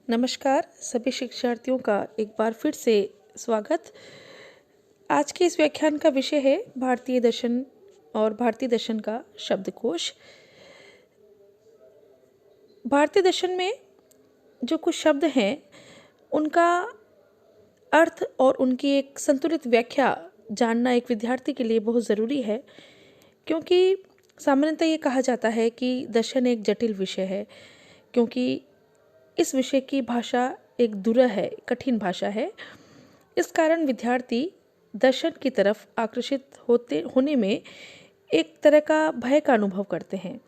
नमस्कार सभी शिक्षार्थियों का एक बार फिर से स्वागत। आज के इस व्याख्यान का विषय है भारतीय दर्शन और भारतीय दर्शन का शब्दकोश। भारतीय दर्शन में जो कुछ शब्द हैं उनका अर्थ और उनकी एक संतुलित व्याख्या जानना एक विद्यार्थी के लिए बहुत ज़रूरी है, क्योंकि सामान्यतः ये कहा जाता है कि दर्शन एक जटिल विषय है, क्योंकि इस विषय की भाषा एक दुर्लभ है, कठिन भाषा है। इस कारण विद्यार्थी दर्शन की तरफ आकर्षित होने में एक तरह का भय का अनुभव करते हैं,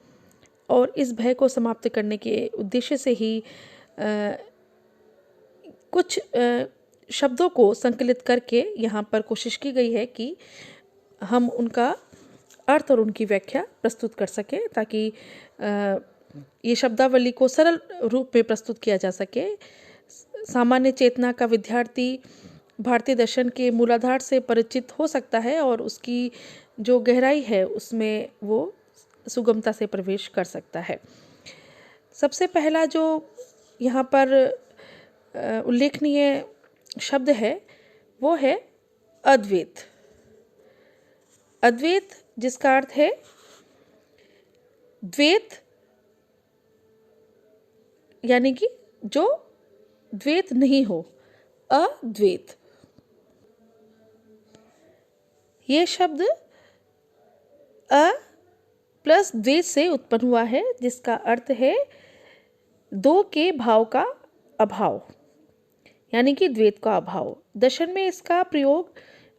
और इस भय को समाप्त करने के उद्देश्य से ही कुछ शब्दों को संकलित करके यहाँ पर कोशिश की गई है कि हम उनका अर्थ और उनकी व्याख्या प्रस्तुत कर सकें, ताकि ये शब्दावली को सरल रूप में प्रस्तुत किया जा सके। सामान्य चेतना का विद्यार्थी भारतीय दर्शन के मूलाधार से परिचित हो सकता है और उसकी जो गहराई है उसमें वो सुगमता से प्रवेश कर सकता है। सबसे पहला जो यहाँ पर उल्लेखनीय शब्द है वो है अद्वैत। अद्वैत जिसका अर्थ है द्वैत, यानी कि जो द्वैत नहीं हो, अद्वैत। ये शब्द अ प्लस द्वैत से उत्पन्न हुआ है, जिसका अर्थ है दो के भाव का अभाव, यानी कि द्वैत का अभाव। दर्शन में इसका प्रयोग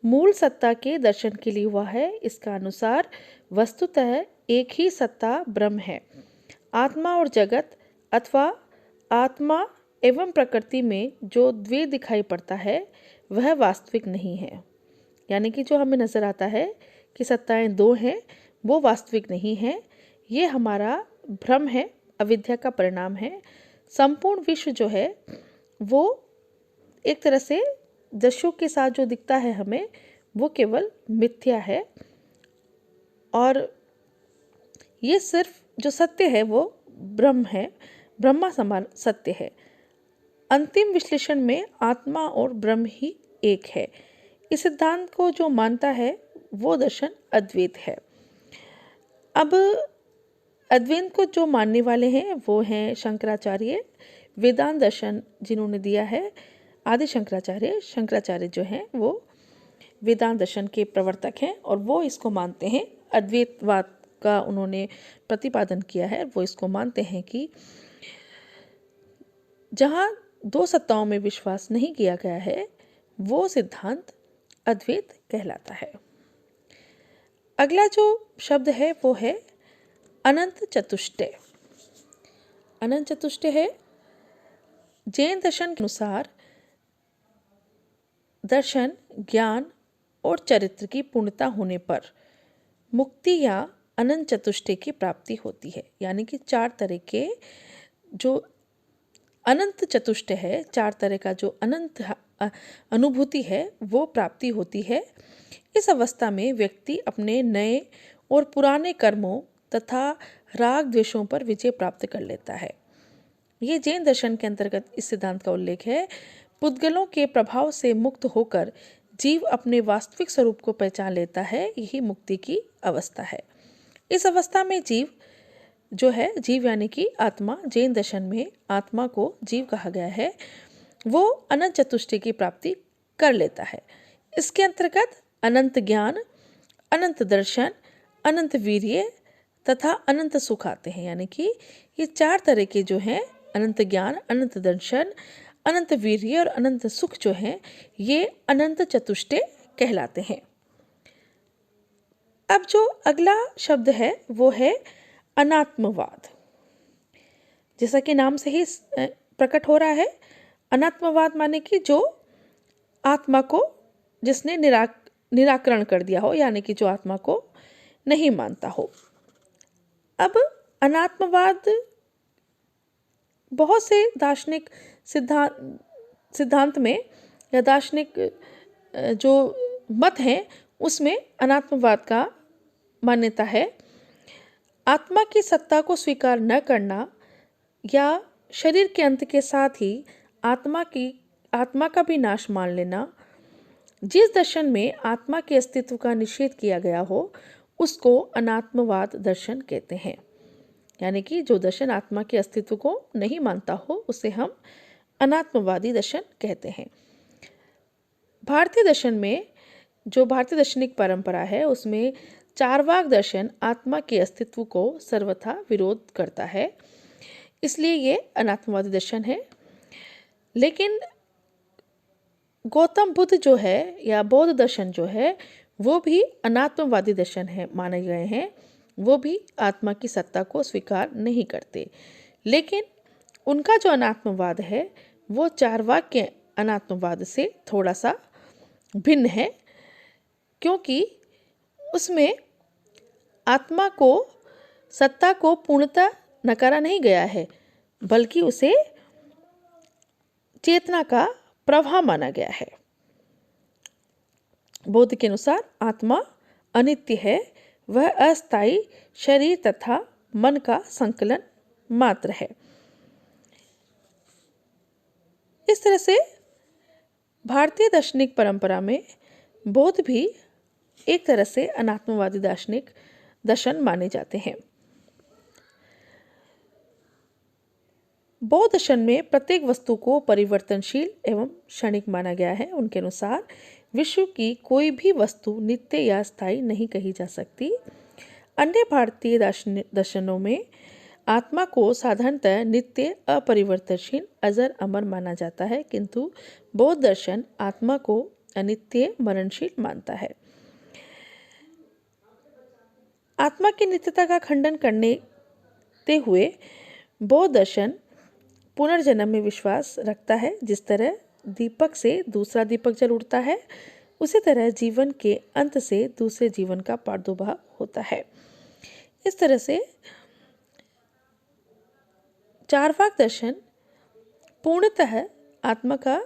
मूल सत्ता के दर्शन के लिए हुआ है। इसका अनुसार वस्तुतः एक ही सत्ता ब्रह्म है। आत्मा और जगत अथवा आत्मा एवं प्रकृति में जो द्वैत दिखाई पड़ता है वह वास्तविक नहीं है, यानी कि जो हमें नजर आता है कि सत्ताएं दो हैं वो वास्तविक नहीं है। ये हमारा भ्रम है, अविद्या का परिणाम है। संपूर्ण विश्व जो है वो एक तरह से दृश्यों के साथ जो दिखता है हमें, वो केवल मिथ्या है, और ये सिर्फ जो सत्य है वो ब्रह्म है, ब्रह्मा समान सत्य है। अंतिम विश्लेषण में आत्मा और ब्रह्म ही एक है। इस सिद्धांत को जो मानता है वो दर्शन अद्वैत है। अब अद्वैत को जो मानने वाले हैं वो हैं शंकराचार्य। वेदांत दर्शन जिन्होंने दिया है आदि शंकराचार्य जो हैं वो वेदांत दर्शन के प्रवर्तक हैं, और वो इसको मानते हैं, अद्वैतवाद का उन्होंने प्रतिपादन किया है। वो इसको मानते हैं कि जहाँ दो सत्ताओं में विश्वास नहीं किया गया है वो सिद्धांत अद्वैत कहलाता है। अगला जो शब्द है वो है अनंत चतुष्टय। अनंत चतुष्टय है जैन दर्शन के अनुसार दर्शन, ज्ञान और चरित्र की पूर्णता होने पर मुक्ति या अनंत चतुष्टय की प्राप्ति होती है, यानी कि चार तरह के जो अनंत चतुष्टय है, चार तरह का जो अनंत अनुभूति है वो प्राप्ति होती है। इस अवस्था में व्यक्ति अपने नए और पुराने कर्मों तथा राग द्वेषों पर विजय प्राप्त कर लेता है। ये जैन दर्शन के अंतर्गत इस सिद्धांत का उल्लेख है। पुद्गलों के प्रभाव से मुक्त होकर जीव अपने वास्तविक स्वरूप को पहचान लेता है, यही मुक्ति की अवस्था है। इस अवस्था में जीव जो है, जीव यानी कि आत्मा, जैन दर्शन में आत्मा को जीव कहा गया है, वो अनंत चतुष्टय की प्राप्ति कर लेता है। इसके अंतर्गत अनंत ज्ञान, अनंत दर्शन, अनंत वीर्य तथा अनंत सुख आते हैं, यानी कि ये चार तरह के जो हैं अनंत ज्ञान, अनंत दर्शन, अनंत वीर्य और अनंत सुख जो हैं ये अनंत चतुष्टय कहलाते हैं। अब जो अगला शब्द है वो है अनात्मवाद। जैसा कि नाम से ही प्रकट हो रहा है, अनात्मवाद माने कि जो आत्मा को जिसने निराकरण कर दिया हो, यानी कि जो आत्मा को नहीं मानता हो। अब अनात्मवाद बहुत से दार्शनिक सिद्धांत में या दार्शनिक जो मत हैं उसमें अनात्मवाद का मान्यता है। आत्मा की सत्ता को स्वीकार न करना या शरीर के अंत के साथ ही आत्मा का भी नाश मान लेना, जिस दर्शन में आत्मा के अस्तित्व का निषेध किया गया हो उसको अनात्मवाद दर्शन कहते हैं। यानी कि जो दर्शन आत्मा के अस्तित्व को नहीं मानता हो उसे हम अनात्मवादी दर्शन कहते हैं। भारतीय दर्शन में, जो भारतीय दार्शनिक परंपरा है, उसमें चार्वाक दर्शन आत्मा के अस्तित्व को सर्वथा विरोध करता है, इसलिए ये अनात्मवादी दर्शन है। लेकिन गौतम बुद्ध जो है या बौद्ध दर्शन जो है वो भी अनात्मवादी दर्शन है माने गए हैं। वो भी आत्मा की सत्ता को स्वीकार नहीं करते, लेकिन उनका जो अनात्मवाद है वो चार्वाक के अनात्मवाद से थोड़ा सा भिन्न है, क्योंकि उसमें आत्मा को, सत्ता को पूर्णतः नकारा नहीं गया है, बल्कि उसे चेतना का प्रवाह माना गया है। बौद्ध के अनुसार आत्मा अनित्य है, वह अस्थायी शरीर तथा मन का संकलन मात्र है। इस तरह से भारतीय दार्शनिक परंपरा में बौद्ध भी एक तरह से अनात्मवादी दार्शनिक दर्शन माने जाते हैं। बौद्ध दर्शन में प्रत्येक वस्तु को परिवर्तनशील एवं क्षणिक माना गया है। उनके अनुसार विश्व की कोई भी वस्तु नित्य या स्थायी नहीं कही जा सकती। अन्य भारतीय दर्शनों में आत्मा को साधारणतः नित्य, अपरिवर्तनशील, अजर अमर माना जाता है, किंतु बौद्ध दर्शन आत्मा को अनित्य, मरणशील मानता है। आत्मा की नित्यता का खंडन करते हुए बौद्ध दर्शन पुनर्जन्म में विश्वास रखता है। जिस तरह दीपक से दूसरा दीपक जल उठता है, उसी तरह जीवन के अंत से दूसरे जीवन का प्रादुर्भाव होता है। इस तरह से चार्वाक दर्शन पूर्णतः आत्मा का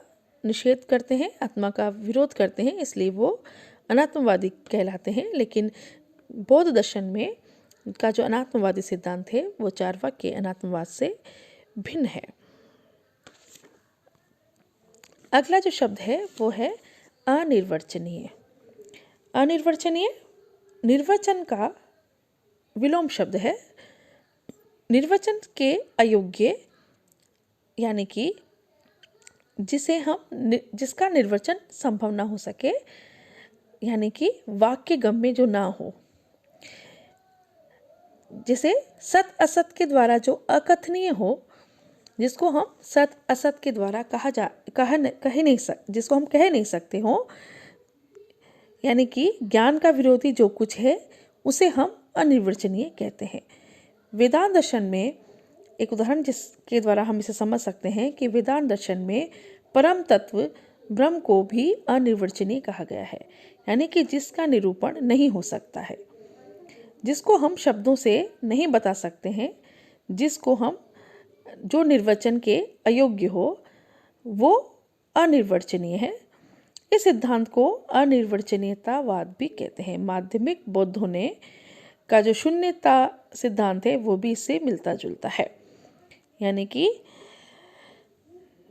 निषेध करते हैं, आत्मा का विरोध करते हैं, इसलिए वो अनात्मवादी कहलाते हैं। लेकिन बौद्ध दर्शन में का जो अनात्मवादी सिद्धांत है वो चार्वाक के अनात्मवाद से भिन्न है। अगला जो शब्द है वो है अनिर्वचनीय। अनिर्वचनीय निर्वचन का विलोम शब्द है। निर्वचन के अयोग्य, यानी कि जिसका निर्वचन संभव ना हो सके, यानी कि वाक्य गम्य जो ना हो, जिसे सत असत के द्वारा जो अकथनीय हो, जिसको हम सत असत के द्वारा जिसको हम कह नहीं सकते हो, यानी कि ज्ञान का विरोधी जो कुछ है उसे हम अनिर्वचनीय कहते हैं। वेदांत दर्शन में एक उदाहरण जिसके द्वारा हम इसे समझ सकते हैं कि वेदांत दर्शन में परम तत्व ब्रह्म को भी अनिर्वचनीय कहा गया है, यानी कि जिसका निरूपण नहीं हो सकता है, जिसको हम शब्दों से नहीं बता सकते हैं, जो निर्वचन के अयोग्य हो, वो अनिर्वचनीय है। इस सिद्धांत को अनिर्वचनीयतावाद भी कहते हैं। माध्यमिक बौद्धों ने का जो शून्यता सिद्धांत है वो भी इससे मिलता जुलता है, यानी कि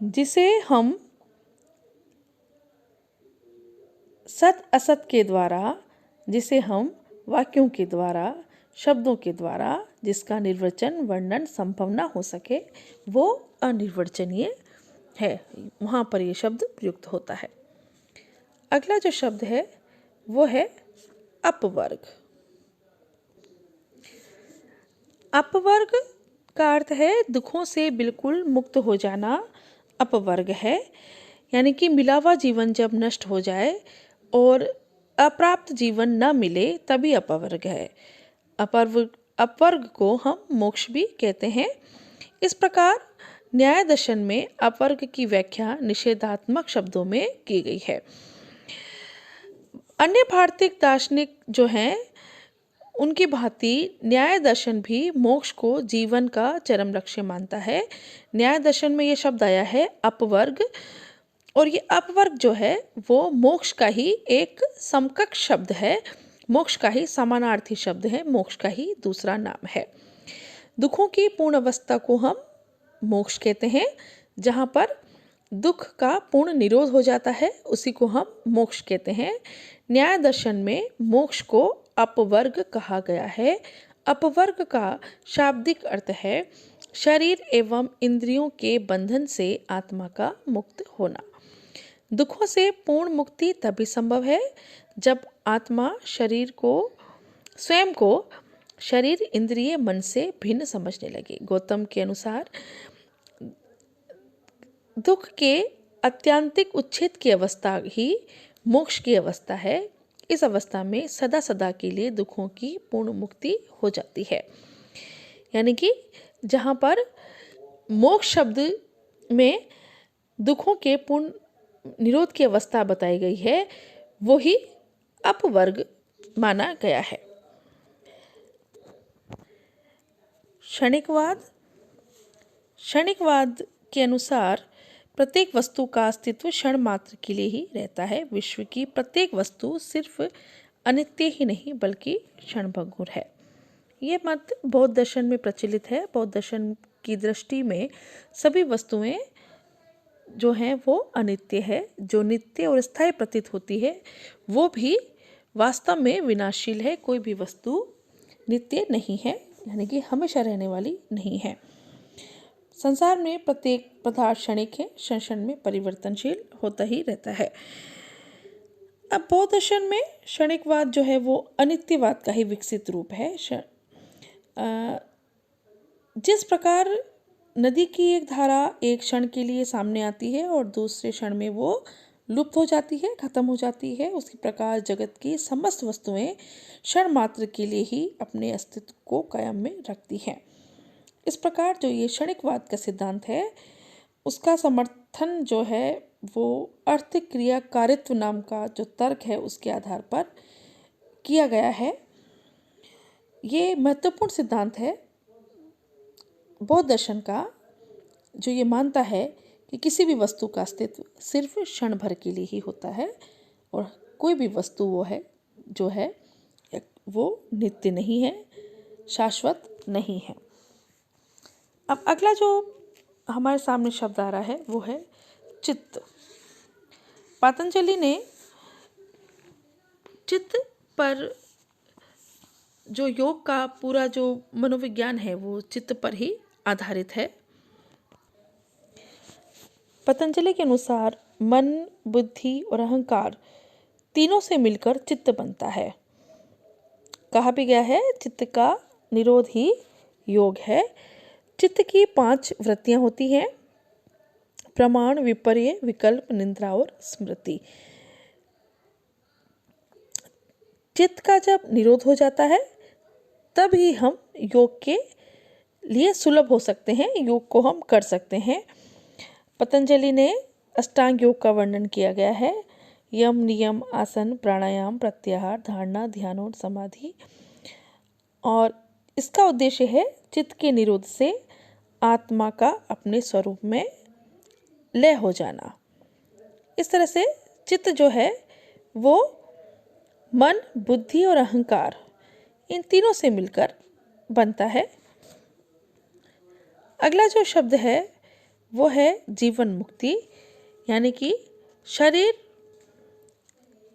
जिसे हम सत असत के द्वारा, जिसे हम वाक्यों के द्वारा, शब्दों के द्वारा जिसका निर्वचन वर्णन संभव ना हो सके, वो अनिर्वचनीय है। वहाँ पर ये शब्द प्रयुक्त होता है। अगला जो शब्द है वो है अपवर्ग। अपवर्ग का अर्थ है दुखों से बिल्कुल मुक्त हो जाना, अपवर्ग है। यानी कि मिला हुआ जीवन जब नष्ट हो जाए और अप्राप्त जीवन न मिले तभी अपवर्ग है। अपवर्ग को हम मोक्ष भी कहते हैं। इस प्रकार न्याय दर्शन में अपवर्ग की व्याख्या निषेधात्मक शब्दों में की गई है। अन्य भारतीय दार्शनिक जो हैं उनकी भांति न्याय दर्शन भी मोक्ष को जीवन का चरम लक्ष्य मानता है। न्याय दर्शन में ये शब्द आया है अपवर्ग, और ये अपवर्ग जो है वो मोक्ष का ही एक समकक्ष शब्द है, मोक्ष का ही समानार्थी शब्द है, मोक्ष का ही दूसरा नाम है। दुखों की पूर्ण अवस्था को हम मोक्ष कहते हैं। जहाँ पर दुख का पूर्ण निरोध हो जाता है उसी को हम मोक्ष कहते हैं। न्याय दर्शन में मोक्ष को अपवर्ग कहा गया है। अपवर्ग का शाब्दिक अर्थ है शरीर एवं इंद्रियों के बंधन से आत्मा का मुक्त होना। दुखों से पूर्ण मुक्ति तभी संभव है जब आत्मा स्वयं को शरीर इंद्रिय मन से भिन्न समझने लगे। गौतम के अनुसार दुख के अत्यांतिक उच्छेद की अवस्था ही मोक्ष की अवस्था है। इस अवस्था में सदा सदा के लिए दुखों की पूर्ण मुक्ति हो जाती है। यानी कि जहाँ पर मोक्ष शब्द में दुखों के पूर्ण निरोध की अवस्था बताई गई है वो ही अपवर्ग माना गया है। क्षणिकवाद के अनुसार प्रत्येक वस्तु का अस्तित्व क्षण मात्र के लिए ही रहता है। विश्व की प्रत्येक वस्तु सिर्फ अनित्य ही नहीं बल्कि क्षणभंगुर है। ये मत बौद्ध दर्शन में प्रचलित है। बौद्ध दर्शन की दृष्टि में सभी वस्तुएं जो हैं वो अनित्य है। जो नित्य और स्थायी प्रतीत होती है वो भी वास्तव में विनाशील है। कोई भी वस्तु नित्य नहीं है, यानी कि हमेशा रहने वाली नहीं है। संसार में प्रत्येक पदार्थ क्षणिक है, क्षण क्षण में परिवर्तनशील होता ही रहता है। अब बौद्ध दर्शन में क्षणिकवाद जो है वो अनित्यवाद का ही विकसित रूप है। जिस प्रकार नदी की एक धारा एक क्षण के लिए सामने आती है और दूसरे क्षण में वो लुप्त हो जाती है, खत्म हो जाती है, उसी प्रकार जगत की समस्त वस्तुएं क्षण मात्र के लिए ही अपने अस्तित्व को कायम में रखती हैं। इस प्रकार जो ये क्षणिकवाद का सिद्धांत है उसका समर्थन जो है वो अर्थ क्रिया कारित्व नाम का जो तर्क है उसके आधार पर किया गया है। ये महत्वपूर्ण सिद्धांत है बौद्ध दर्शन का, जो ये मानता है कि किसी भी वस्तु का अस्तित्व सिर्फ क्षण भर के लिए ही होता है और कोई भी वस्तु जो है वो नित्य नहीं है, शाश्वत नहीं है। अब अगला जो हमारे सामने शब्द आ रहा है वो है चित्त। पतंजलि ने चित्त पर जो योग का पूरा जो मनोविज्ञान है वो चित्त पर ही आधारित है। पतंजलि के अनुसार मन, बुद्धि और अहंकार तीनों से मिलकर चित्त बनता है। कहा भी गया है चित्त का निरोध ही योग है। चित्त की 5 वृत्तियां होती हैं: प्रमाण, विपर्य, विकल्प, निद्रा और स्मृति। चित्त का जब निरोध हो जाता है तब ही हम योग के लिए सुलभ हो सकते हैं, योग को हम कर सकते हैं। पतंजलि ने अष्टांग योग का वर्णन किया गया है: यम, नियम, आसन, प्राणायाम, प्रत्याहार, धारणा, ध्यान और समाधि। और इसका उद्देश्य है चित्त के निरोध से आत्मा का अपने स्वरूप में लय हो जाना। इस तरह से चित्त जो है वो मन, बुद्धि और अहंकार इन तीनों से मिलकर बनता है। अगला जो शब्द है वो है जीवन मुक्ति, यानी कि शरीर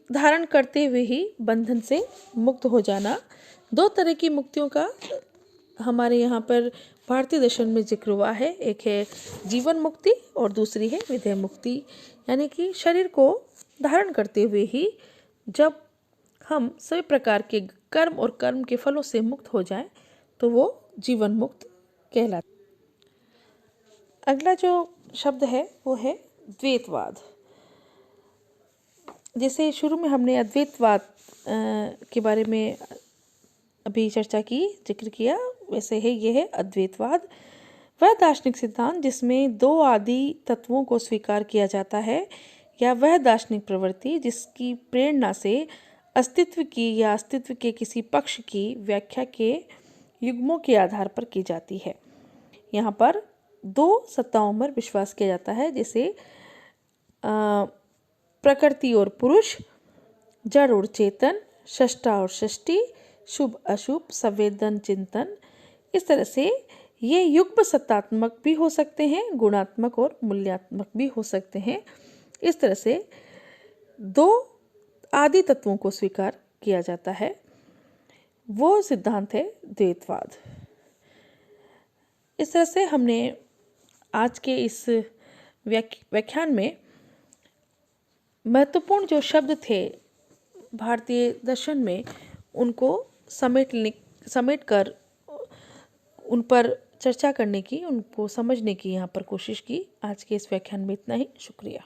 धारण करते हुए ही बंधन से मुक्त हो जाना। 2 तरह की मुक्तियों का हमारे यहाँ पर भारतीय दर्शन में जिक्र हुआ है। एक है जीवन मुक्ति और दूसरी है विदेह मुक्ति, यानी कि शरीर को धारण करते हुए ही जब हम सभी प्रकार के कर्म और कर्म के फलों से मुक्त हो जाएं तो वो जीवन मुक्त कहलाता है। अगला जो शब्द है वो है द्वैतवाद। जैसे शुरू में हमने अद्वैतवाद के बारे में अभी चर्चा की, जिक्र किया, वैसे है ये है अद्वैतवाद। वह दार्शनिक सिद्धांत जिसमें 2 आदि तत्वों को स्वीकार किया जाता है, या वह दार्शनिक प्रवृत्ति जिसकी प्रेरणा से अस्तित्व की या अस्तित्व के किसी पक्ष की व्याख्या के युग्मों के आधार पर की जाती है। यहाँ पर 2 सत्ताओं पर विश्वास किया जाता है, जैसे प्रकृति और पुरुष, जड़ और चेतन, सृष्टा और सृष्टि, शुभ अशुभ, संवेदन चिंतन। इस तरह से ये युग्म सत्तात्मक भी हो सकते हैं, गुणात्मक और मूल्यात्मक भी हो सकते हैं। इस तरह से दो आदि तत्वों को स्वीकार किया जाता है, वो सिद्धांत है द्वैतवाद। इस तरह से हमने आज के इस व्याख्यान में महत्वपूर्ण जो शब्द थे भारतीय दर्शन में, उनको समेट कर उन पर चर्चा करने की, उनको समझने की यहाँ पर कोशिश की। आज के इस व्याख्यान में इतना ही। शुक्रिया।